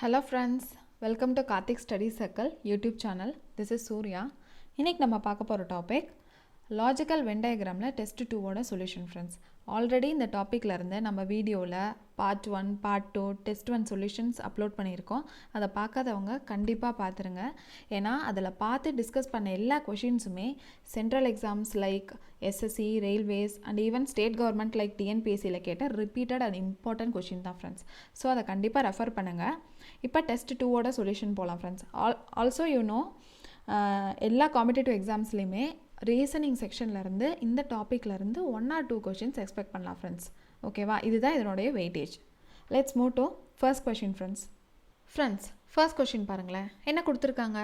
Hello friends, welcome to Karthik Study Circle YouTube channel. This is Surya. இன்னைக்கு நம்ம பார்க்க போற டாபிக் Logical Venn Diagramல Test 2 ஓட solution friends. Already இந்த டாபிக்ல இருந்து நம்ம வீடியோல part 1, part 2, test 1 solutions upload பண்ணியிருக்கோம். அதை பார்க்காதவங்க கண்டிப்பாக பார்த்துருங்க. ஏன்னா அதில் பார்த்து டிஸ்கஸ் பண்ண எல்லா கொஷின்ஸுமே central exams like SSC, railways and even state government like டிஎன்பிஎஸ்சியில் கேட்ட ரிப்பீட்டட் அண்ட் இம்பார்ட்டன்ட் கொஷின் தான் ஃப்ரெண்ட்ஸ். ஸோ அதை கண்டிப்பாக ரெஃபர் பண்ணுங்கள். இப்போ டெஸ்ட் 2 ஓட சொல்யூஷன் போகலாம் ஃப்ரெண்ட்ஸ். ஆல்சோ எல்லா காம்படிட்டிவ் எக்ஸாம்ஸ்லேயுமே ரீசனிங் செக்ஷன்லேருந்து இந்த டாப்பிக்லேருந்து 1 or 2 கொஷின்ஸ் எக்ஸ்பெக்ட் பண்ணலாம் ஃப்ரெண்ட்ஸ். ஓகேவா, இதுதான் இதனுடைய weightage. Let's move to first question friends. First question பாருங்களேன், என்ன கொடுத்துருக்காங்க?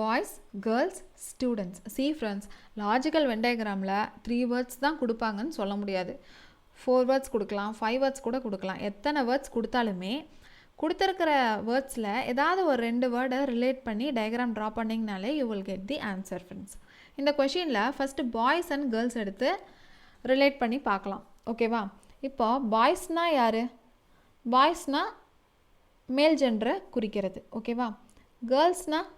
Boys, girls, students. See friends, logical Venn டயக்ராமில் 3 வேர்ட்ஸ் தான் கொடுப்பாங்கன்னு சொல்ல முடியாது. 4 வேர்ட்ஸ் கொடுக்கலாம், 5 வேர்ட்ஸ் கூட கொடுக்கலாம். எத்தனை வேர்ட்ஸ் கொடுத்தாலுமே கொடுத்துருக்கிற வேர்ட்ஸில் ஏதாவது ஒரு 2 வேர்டை ரிலேட் பண்ணி டயக்ராம் ட்ரா பண்ணிங்கனாலே you will get the answer friends. இந்த கொஷினில் ஃபஸ்ட்டு பாய்ஸ் அண்ட் கேர்ள்ஸ் எடுத்து ரிலேட் பண்ணி பார்க்கலாம். ஓகேவா, இப்போ பாய்ஸ்னால் யார்? பாய்ஸ்னால் மேல் ஜெண்டரை குறிக்கிறது. ஓகேவா, கேர்ள்ஸ்னால்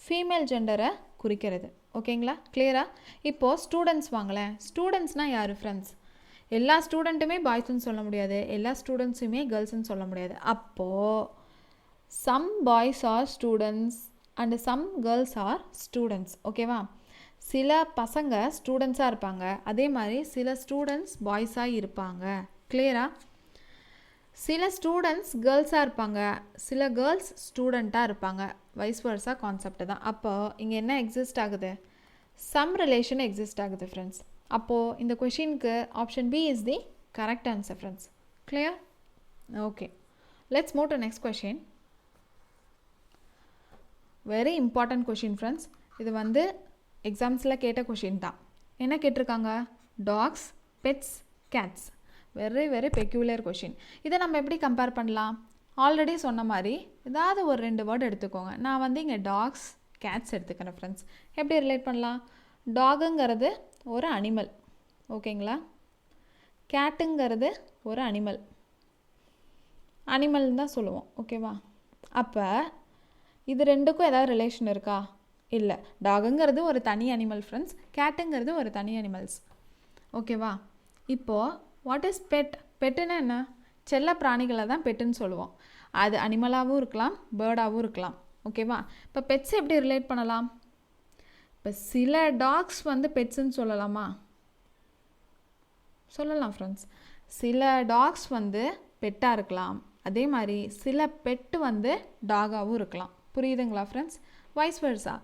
ஃபீமேல் ஜெண்டரை குறிக்கிறது. ஓகேங்களா, கிளியரா? இப்போது ஸ்டூடெண்ட்ஸ் வாங்களேன். ஸ்டூடெண்ட்ஸ்னால் யார் ஃப்ரெண்ட்ஸ்? எல்லா ஸ்டூடெண்ட்டுமே பாய்ஸ்ன்னு சொல்ல முடியாது, எல்லா ஸ்டூடெண்ட்ஸுமே கேர்ள்ஸ்ன்னு சொல்ல முடியாது. அப்போது some boys are students and some girls are students. ஓகேவா, சில பசங்க ஸ்டூடெண்ட்ஸாக இருப்பாங்க, அதே மாதிரி சில ஸ்டூடெண்ட்ஸ் பாய்ஸாக இருப்பாங்க. கிளியரா? சில ஸ்டூடெண்ட்ஸ் கேர்ள்ஸாக இருப்பாங்க, சில கேர்ள்ஸ் ஸ்டூடெண்ட்டாக இருப்பாங்க. வைஸ் வர்ஸா கான்செப்ட் தான். அப்போ இங்கே என்ன எக்ஸிஸ்ட் ஆகுது? சம் ரிலேஷன் எக்ஸிஸ்ட் ஆகுது ஃப்ரெண்ட்ஸ். அப்போது இந்த கொஷினுக்கு option B is the correct answer friends. Clear? Okay, let's move to next question. Very important question friends. இது எக்ஸாம்ஸில் கேட்ட கொஷின் தான். என்ன கேட்டிருக்காங்க? Dogs, pets, cats. Very very peculiar question. இதை நம்ம எப்படி கம்பேர் பண்ணலாம்? ஆல்ரெடி சொன்ன மாதிரி ஏதாவது ஒரு 2 வேர்டு எடுத்துக்கோங்க. நான் இங்கே டாக்ஸ், கேட்ஸ் எடுத்துக்கிறேன் ஃப்ரெண்ட்ஸ். எப்படி ரிலேட் பண்ணலாம்? டாகுங்கிறது ஒரு அனிமல். ஓகேங்களா, கேட்டுங்கிறது ஒரு அனிமல்னு தான் சொல்லுவோம். ஓகேவா, அப்போ இது ரெண்டுக்கும் ஏதாவது ரிலேஷன் இருக்கா? இல்லை. டாகுங்கிறது ஒரு தனி அனிமல் ஃப்ரெண்ட்ஸ், கேட்டுங்கிறது ஒரு தனி அனிமல்ஸ். ஓகேவா, இப்போது வாட் இஸ் பெட்? பெட்டுன்னா என்ன? செல்ல பிராணிகளை தான் பெட்டுன்னு சொல்லுவோம். அது அனிமலாகவும் இருக்கலாம், பேர்டாகவும் இருக்கலாம். ஓகேவா, இப்போ பெட்ஸ் எப்படி ரிலேட் பண்ணலாம்? இப்போ சில டாக்ஸ் பெட்ஸுன்னு சொல்லலாமா? சொல்லலாம் ஃப்ரெண்ட்ஸ். சில டாக்ஸ் பெட்டாக இருக்கலாம், அதே மாதிரி சில பெட்டு டாகாகவும் இருக்கலாம். புரியுதுங்களா ஃப்ரெண்ட்ஸ்? வைஸ் வர்ஸா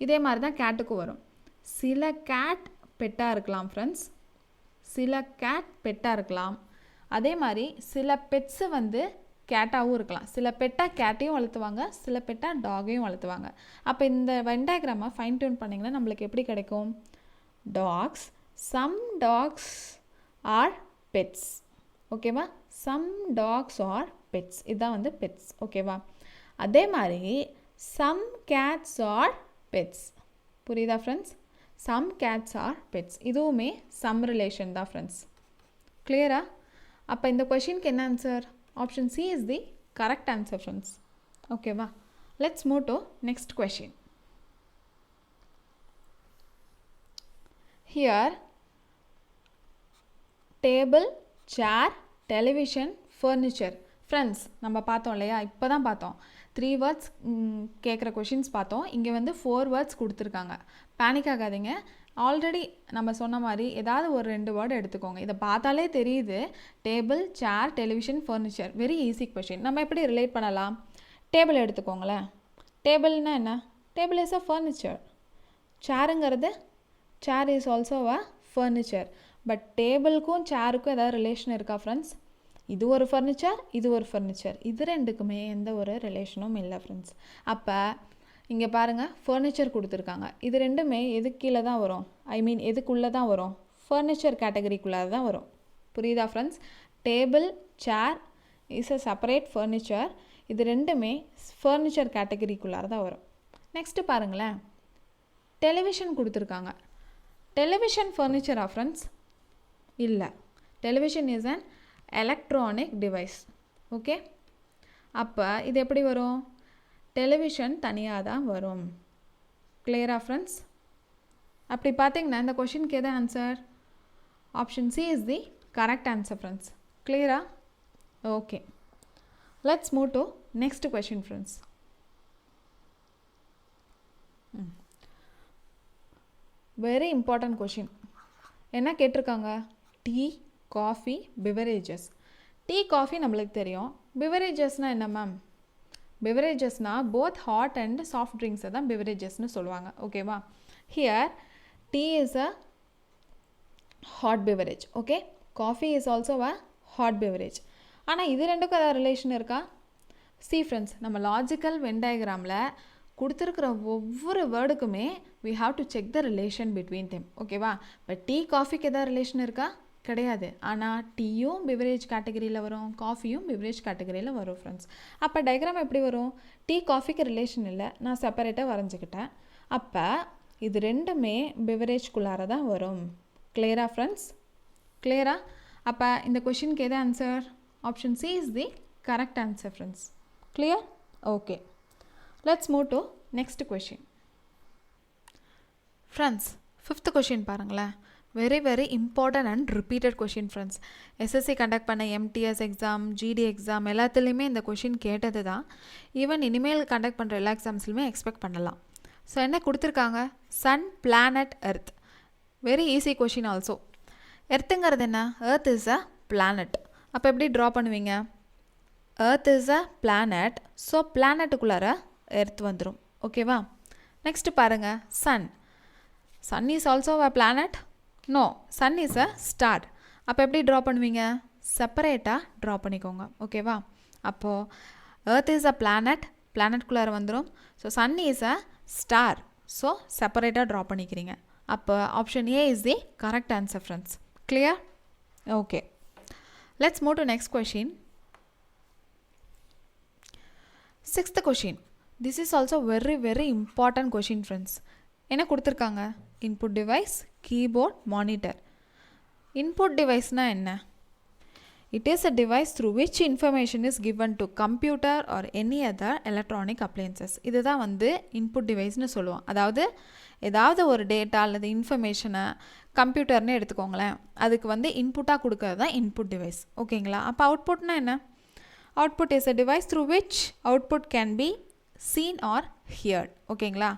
இதே மாதிரி தான் கேட்டுக்கும் வரும். சில கேட் பெட்டாக இருக்கலாம் ஃப்ரெண்ட்ஸ், சில கேட் பெட்டாக இருக்கலாம். அதே மாதிரி சில பெட்ஸு கேட்டாகவும் இருக்கலாம். சில பெட்டாக கேட்டையும் வளர்த்துவாங்க, சில பெட்டாக டாகையும் வளர்த்துவாங்க. அப்போ இந்த வென் டயக்ராமை ஃபைன் டியூன் பண்ணிங்கன்னா நம்மளுக்கு எப்படி கிடைக்கும்? Dogs, some dogs are pets. ஓகேவா, சம் டாக்ஸ் ஆர் பெட்ஸ். இதுதான் பெட்ஸ். ஓகேவா, அதே மாதிரி சம் கேட்ஸ் ஆர் பெட்ஸ். புரியுதா friends? Some cats are pets, இதுவுமே சம் ரிலேஷன் தான் ஃப்ரெண்ட்ஸ். கிளியரா? அப்போ இந்த கொஷினுக்கு என்ன ஆன்சர்? Option C is the correct answer friends. ஓகேவா, let's move to next question. Here table, chair, television, furniture. Friends, நம்ம பார்த்தோம் இல்லையா? இப்போ தான் பார்த்தோம். 3 வேர்ட்ஸ் கேட்குற கொஷின்ஸ் பார்த்தோம். இங்கே 4 வேர்ட்ஸ் கொடுத்துருக்காங்க. பேனிக் ஆகாதீங்க. ஆல்ரெடி நம்ம சொன்ன மாதிரி ஏதாவது ஒரு 2 வேர்டு எடுத்துக்கோங்க. இதை பார்த்தாலே தெரியுது. Table, chair, television, furniture. Very easy question. நம்ம எப்படி ரிலேட் பண்ணலாம்? டேபிள் எடுத்துக்கோங்களேன். டேபிள்னா என்ன? Table is a furniture. சேருங்கிறது, chair is also a furniture. But டேபிளுக்கும் சேருக்கும் ஏதாவது ரிலேஷன் இருக்கா ஃப்ரெண்ட்ஸ்? இது ஒரு ஃபர்னிச்சர், இது ஒரு ஃபர்னிச்சர். இது ரெண்டுக்குமே எந்த ஒரு ரிலேஷனும் இல்லை ஃப்ரெண்ட்ஸ். அப்போ இங்கே பாருங்கள், ஃபர்னிச்சர் கொடுத்துருக்காங்க. இது ரெண்டுமே எதுக்கு கீழே தான் வரும்? எதுக்குள்ளே தான் வரும்? ஃபர்னிச்சர் கேட்டகரிக்குள்ளே தான் வரும். புரியுதா friends? Table, chair is a separate furniture. இது ரெண்டுமே ஃபர்னிச்சர் கேட்டகரிக்குள்ளார தான் வரும். நெக்ஸ்ட்டு பாருங்களேன், டெலிவிஷன் கொடுத்துருக்காங்க. டெலிவிஷன் ஃபர்னிச்சரா ஃப்ரெண்ட்ஸ்? இல்லை. Television is an electronic device. Okay, அப்போ இது எப்படி வரும்? டெலிவிஷன் தனியாக தான் வரும். கிளியரா ஃப்ரெண்ட்ஸ்? அப்படி பார்த்தீங்கன்னா இந்த கொஷினுக்கு எது answer? Option C is the correct answer friends. கிளியரா? Okay, let's move to next question friends. Very important question. என்ன கேட்டிருக்காங்க? Tea, coffee, beverages. Tea, coffee நம்மளுக்கு தெரியும். பிவரேஜஸ்னால் என்ன மேம்? பிவரேஜஸ்னால் போத் ஹாட் அண்ட் சாஃப்ட் ட்ரிங்க்ஸை தான் பிவரேஜஸ்னு சொல்லுவாங்க. ஓகேவா? Here tea is a hot beverage. Okay, coffee is also a hot beverage. ஆனால் இது ரெண்டுக்கும் ஏதாவது ரிலேஷன் இருக்கா? சி ஃப்ரெண்ட்ஸ், நம்ம லாஜிக்கல் வென் டயக்ராமில் கொடுத்துருக்கிற ஒவ்வொரு வேர்டுக்குமே we have to check the relation between them. ஓகேவா? பட் டீ, காஃபிக்கு எதாவது ரிலேஷன் இருக்கா? கிடையாது. ஆனால் டீயும் பிவரேஜ் கேட்டகரியில் வரும், காஃபியும் பிவரேஜ் கேட்டகரியில் வரும் ஃப்ரெண்ட்ஸ். அப்போ டயக்ராம் எப்படி வரும்? டீ, காஃபிக்கு ரிலேஷன் இல்லை, நான் செப்பரேட்டாக வரைஞ்சிக்கிட்டேன். அப்போ இது ரெண்டுமே பிவரேஜ்குள்ளார தான் வரும். கிளியரா ஃப்ரெண்ட்ஸ்? கிளியரா? அப்போ இந்த கொஷினுக்கு எது answer? Option C is the correct answer friends. Clear? Okay, let's move to next question. Friends, fifth question பாருங்களேன். Very very important and repeated question friends. SSC conduct பண்ண எம்டிஎஸ் எக்ஸாம், ஜிடி எக்ஸாம் எல்லாத்துலேயுமே இந்த question கேட்டது தான். Even இனிமேல் conduct பண்ணுற எல்லா எக்ஸாம்ஸ்லையுமே expect பண்ணலாம். ஸோ என்ன கொடுத்துருக்காங்க? Sun, planet, earth. Very easy question also. எர்த்துங்கிறது என்ன? Earth is a planet. அப்போ எப்படி ட்ரா பண்ணுவீங்க? Earth is a planet, so பிளானட்டுக்குள்ளார எர்த் வந்துடும். ஓகேவா? நெக்ஸ்ட் பாருங்கள், sun. Sun is also a planet? No, sun is a star. அப்போ எப்படி ட்ரா பண்ணுவீங்க? செப்பரேட்டாக ட்ரா பண்ணிக்கோங்க. ஓகேவா? அப்போது எர்த் இஸ் அ பிளானட், பிளானட்குள்ளார வந்துடும். So sun is a star, so செப்பரேட்டாக ட்ரா பண்ணிக்கிறீங்க. அப்போ option A is the correct answer friends. Clear? Okay, let's move to next question. Sixth question. This is also very very important question friends. என்ன கொடுத்துருக்காங்க? Input device, keyboard, monitor. Input டிவைஸ்னால் என்ன? It is a device through which information is given to computer or any other electronic appliances. இதுதான் input டிவைஸ்னு சொல்லுவோம். அதாவது ஏதாவது ஒரு டேட்டா அல்லது இன்ஃபர்மேஷனை கம்ப்யூட்டர்னு எடுத்துக்கோங்களேன், அதுக்கு இன்புட்டாக கொடுக்கறது தான் இன்புட் டிவைஸ். ஓகேங்களா? அப்போ அவுட்புட்னா என்ன? Output is a device through which output can be seen or heard. ஓகேங்களா?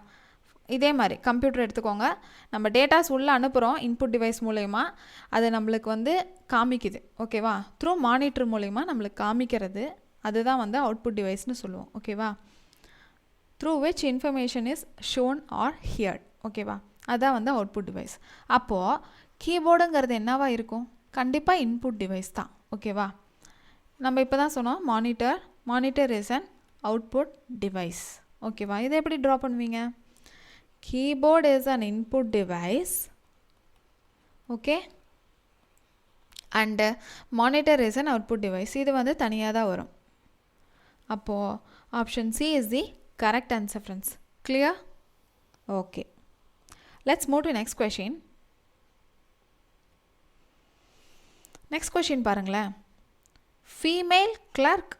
இதே மாதிரி கம்ப்யூட்டர் எடுத்துக்கோங்க, நம்ம டேட்டாஸ் உள்ளே அனுப்புகிறோம் இன்புட் டிவைஸ் மூலயமா, அது நம்மளுக்கு காமிக்குது. ஓகேவா? த்ரூ மானிட்டர் மூலயமா நம்மளுக்கு காமிக்கிறது, அதுதான் அவுட்புட் டிவைஸ்னு சொல்லுவோம். ஓகேவா? Through which information is shown or heard. ஓகேவா? அதான் அவுட்புட் டிவைஸ். அப்போது கீபோர்டுங்கிறது என்னவா இருக்கும்? கண்டிப்பாக இன்புட் டிவைஸ் தான். ஓகேவா? நம்ம இப்போ தான் சொன்னோம் monitor is an output device. ஓகேவா? இதை எப்படி ட்ரா பண்ணுவீங்க? Keyboard is an input device, okay, and monitor is an output device. இது தனியாக தான் வரும். அப்போது option C is the correct answer friends. Clear? Okay, let's move to next question. Next question பாருங்களேன். Female clerk,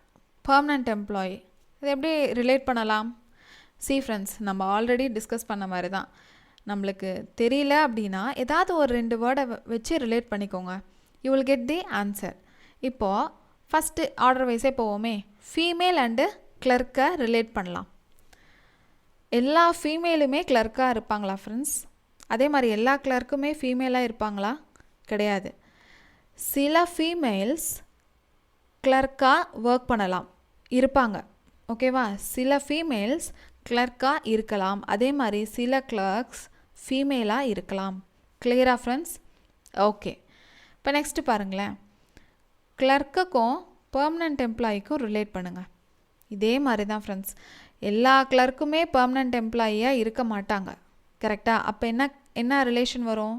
permanent employee. இது எப்படி relate பண்ணலாம்? See friends, நம்ம ஆல்ரெடி டிஸ்கஸ் பண்ண மாதிரி தான். நம்மளுக்கு தெரியல அப்படின்னா ஏதாவது ஒரு 2 வேர்டை வச்சு ரிலேட் பண்ணிக்கோங்க. You will get the answer. இப்போது ஃபஸ்ட்டு ஆர்டர் வைஸே போவோமே. ஃபீமேல் அண்டு கிளர்க்கை ரிலேட் பண்ணலாம். எல்லா ஃபீமேலுமே கிளர்க்காக இருப்பாங்களா ஃப்ரெண்ட்ஸ்? அதே மாதிரி எல்லா கிளர்க்குமே ஃபீமேலாக இருப்பாங்களா? கிடையாது. சில ஃபீமேல்ஸ் கிளர்க்காக ஒர்க் பண்ணலாம், இருப்பாங்க. ஓகேவா? சில ஃபீமேல்ஸ் கிளர்க்காக இருக்கலாம், அதே மாதிரி சில கிளர்க்ஸ் ஃபீமேலாக இருக்கலாம். கிளியரா ஃப்ரெண்ட்ஸ்? ஓகே, இப்போ நெக்ஸ்ட்டு பாருங்களேன். கிளர்க்குக்கும் பர்மனண்ட் எம்ப்ளாயிக்கும் ரிலேட் பண்ணுங்கள். இதே மாதிரி தான் ஃப்ரெண்ட்ஸ். எல்லா கிளர்க்குமே பர்மனண்ட் எம்ப்ளாயியாக இருக்க மாட்டாங்க. கரெக்டாக? அப்போ என்ன ரிலேஷன் வரும்?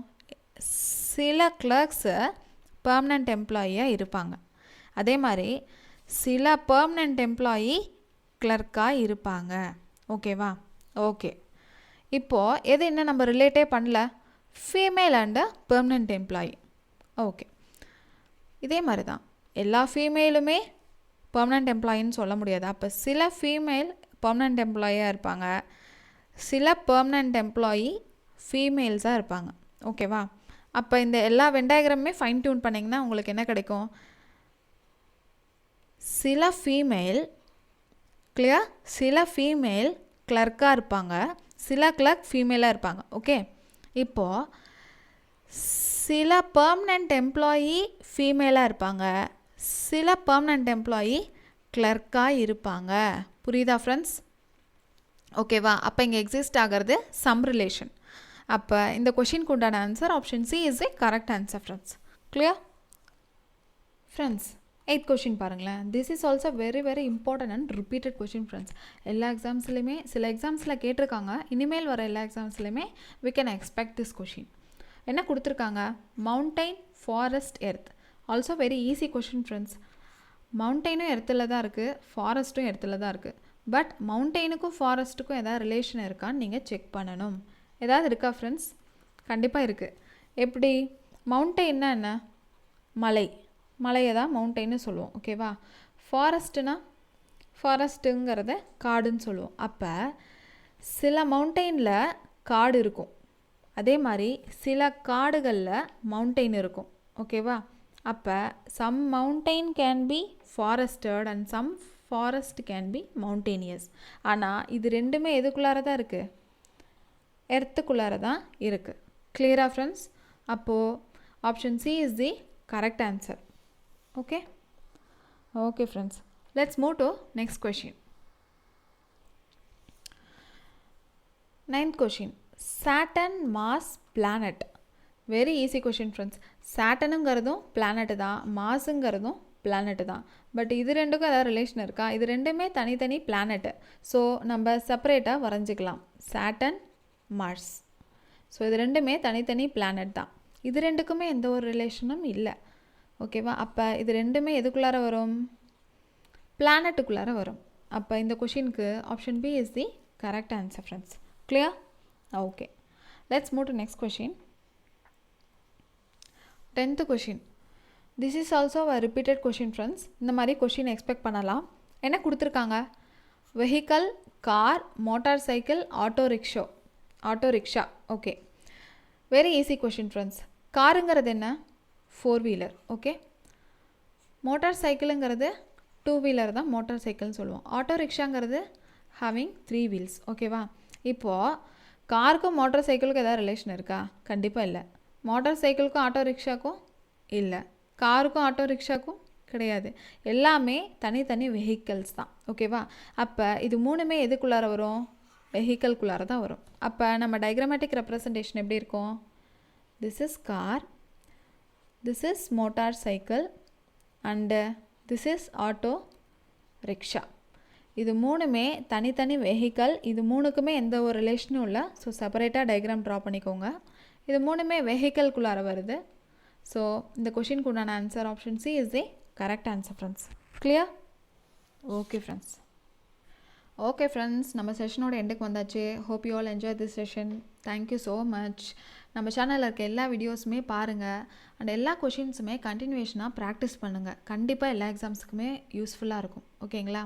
சில கிளர்க்ஸு பர்மனண்ட் எம்ப்ளாயியாக இருப்பாங்க, அதே மாதிரி சில பர்மனண்ட் எம்ப்ளாயி கிளர்க்காக இருப்பாங்க. ஓகேவா? ஓகே, இப்போது எது என்ன நம்ம ரிலேட்டே பண்ணல? Female and permanent employee. Okay, இதே மாதிரி தான் எல்லா ஃபீமேலுமே பெர்மனண்ட் எம்ப்ளாயின்னு சொல்ல முடியாது. அப்போ சில ஃபீமேல் பெர்மனண்ட் எம்ப்ளாயியாக இருப்பாங்க, சில பெர்மனண்ட் எம்ப்ளாயி ஃபீமேல்ஸாக இருப்பாங்க. ஓகேவா? அப்போ இந்த எல்லா வென் டயக்ராமுமே ஃபைன் டியூன் பண்ணிங்கன்னா உங்களுக்கு என்ன கிடைக்கும்? சில ஃபீமேல் கிளியர், சில ஃபீமேல் கிளர்க்காக இருப்பாங்க, சில கிளர்க் ஃபீமேலாக இருப்பாங்க. ஓகே, இப்போது சில பெர்மனண்ட் எம்ப்ளாயி ஃபீமேலாக இருப்பாங்க, சில பெர்மனண்ட் எம்ப்ளாயி கிளர்க்காக இருப்பாங்க. புரியுதா ஃப்ரெண்ட்ஸ்? ஓகேவா? அப்போ இங்கே எக்ஸிஸ்ட் ஆகிறது சம் ரிலேஷன். அப்போ இந்த கொஷினுக்கு உண்டான answer option C is A correct answer friends. Clear friends? 8th question பாருங்களேன். This is also very very important and repeated question friends. எல்லா எக்ஸாம்ஸ்லையுமே சில எக்ஸாம்ஸில் கேட்டிருக்காங்க, இனிமேல் வர எல்லா எக்ஸாம்ஸ்லையுமே we can expect this question. என்ன கொடுத்துருக்காங்க? Mountain, forest, earth. Also very easy question friends. மவுண்டெயினும் எர்த்தில் தான் இருக்குது, ஃபாரஸ்ட்டும் எர்த்தில் தான் இருக்குது. பட் மவுண்டெயினுக்கும் ஃபாரஸ்ட்டுக்கும் எதாவது ரிலேஷன் இருக்கான்னு நீங்கள் செக் பண்ணணும். ஏதாவது இருக்கா ஃப்ரெண்ட்ஸ்? கண்டிப்பாக இருக்குது. எப்படி? மவுண்டெயின்னா என்ன? மலை, மலையை தான் மவுண்டெயின்னு சொல்லுவோம். ஓகேவா? ஃபாரஸ்ட்டுனா ஃபாரஸ்ட்டுங்கிறத காடுன்னு சொல்லுவோம். அப்போ சில மவுண்டெயினில் காடு இருக்கும், அதே மாதிரி சில காடுகளில் மவுண்டெயின் இருக்கும். ஓகேவா? அப்போ some mountain can be forested and some forest can be mountainous. ஆனால் இது ரெண்டுமே எதுக்குள்ளார தான் இருக்குது? எர்த்துக்குள்ளார தான் இருக்குது. கிளியரா ஃப்ரெண்ட்ஸ்? அப்போது option C is the correct answer. Okay okay friends, let's move to next question. 9th question. Saturn Mars planet. Very easy question friends. சாட்டனுங்கிறதும் பிளானட்டு தான், மாஸுங்கிறதும் பிளானட்டு தான். பட் இது ரெண்டுக்கும் ஏதாவது ரிலேஷன் இருக்கா? இது ரெண்டுமே தனித்தனி பிளானட்டு. ஸோ நம்ம செப்பரேட்டாக வரைஞ்சிக்கலாம். Satin, Mars. ஸோ இது ரெண்டுமே தனித்தனி பிளானட் தான். இது ரெண்டுக்குமே எந்த ஒரு ரிலேஷனும் இல்லை. ஓகேவா? அப்போ இது ரெண்டுமே எதுக்குள்ளார வரும்? பிளானட்டுக்குள்ளார வரும். அப்போ இந்த கொஷினுக்கு option B is the correct answer friends. Clear? Okay, let's move to next question. 10th question. This is also a repeated question friends. இந்த மாதிரி கொஷின் எக்ஸ்பெக்ட் பண்ணலாம். என்ன கொடுத்துருக்காங்க? Vehicle, car, motorcycle, auto rickshaw. Okay, very easy question friends. காருங்கிறது என்ன? 4 wheeler. Okay, motor சைக்கிளுங்கிறது 2 wheeler தான் motor சைக்கிள்னு சொல்லுவோம். ஆட்டோ ரிக்ஷாங்கிறது ஹேவிங் 3 வீல்ஸ். ஓகேவா? இப்போது காருக்கும் மோட்டார் சைக்கிளுக்கும் எதாவது ரிலேஷன் இருக்கா? கண்டிப்பாக இல்லை. மோட்டார் சைக்கிளுக்கும் ஆட்டோ ரிக்ஷாக்கும் இல்லை, காருக்கும் ஆட்டோ ரிக்ஷாக்கும் கிடையாது. எல்லாமே தனித்தனி வெஹிக்கல்ஸ் தான். ஓகேவா? அப்போ இது மூணுமே எதுக்குள்ளார வரும்? வெஹிக்கல்குள்ளார தான் வரும். அப்போ நம்ம டயக்ராமேட்டிக் ரெப்ரசன்டேஷன் எப்படி இருக்கும்? This his car, this is motor cycle and this is auto rickshaw. இது மூணுமே தனித்தனி வெஹிக்கல். இது மூணுக்குமே எந்த ஒரு ரிலேஷனும் இல்லை. ஸோ செப்பரேட்டாக டயக்ராம் ட்ரா பண்ணிக்கோங்க. இது மூணுமே வெஹிக்கல்குள்ளார வருது. ஸோ இந்த கொஷினுக்கு உண்டான answer option C is the correct answer friends. Clear? Okay friends. Okay friends, நம்ம செஷனோட எண்டுக்கு வந்தாச்சு. Hope you all enjoy this session. Thank you so much. நம்ம சேனலில் இருக்க எல்லா வீடியோஸுமே பாருங்கள் அண்ட் எல்லா கொஷின்ஸுமே கண்டினியூவேஷனாக ப்ராக்டிஸ் பண்ணுங்கள். கண்டிப்பாக எல்லா எக்ஸாம்ஸுக்குமே யூஸ்ஃபுல்லாக இருக்கும். ஓகேங்களா?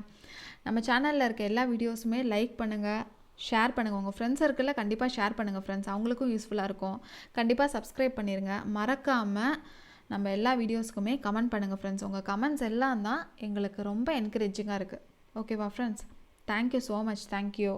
நம்ம சேனலில் இருக்க எல்லா வீடியோஸுமே லைக் பண்ணுங்கள், ஷேர் பண்ணுங்கள். உங்கள் ஃப்ரெண்ட்ஸ் சர்க்கிளில் கண்டிப்பாக ஷேர் பண்ணுங்கள் ஃப்ரெண்ட்ஸ், அவங்களுக்கும் யூஸ்ஃபுல்லாக இருக்கும். கண்டிப்பாக சப்ஸ்கிரைப் பண்ணிடுங்க. மறக்காமல் நம்ம எல்லா வீடியோஸ்க்குமே கமெண்ட் பண்ணுங்கள் ஃப்ரெண்ட்ஸ். உங்கள் கமெண்ட்ஸ் எல்லாம் தான் எங்களுக்கு ரொம்ப என்கரேஜிங்காக இருக்குது. ஓகேவா friends? Thank you so much. Thank you.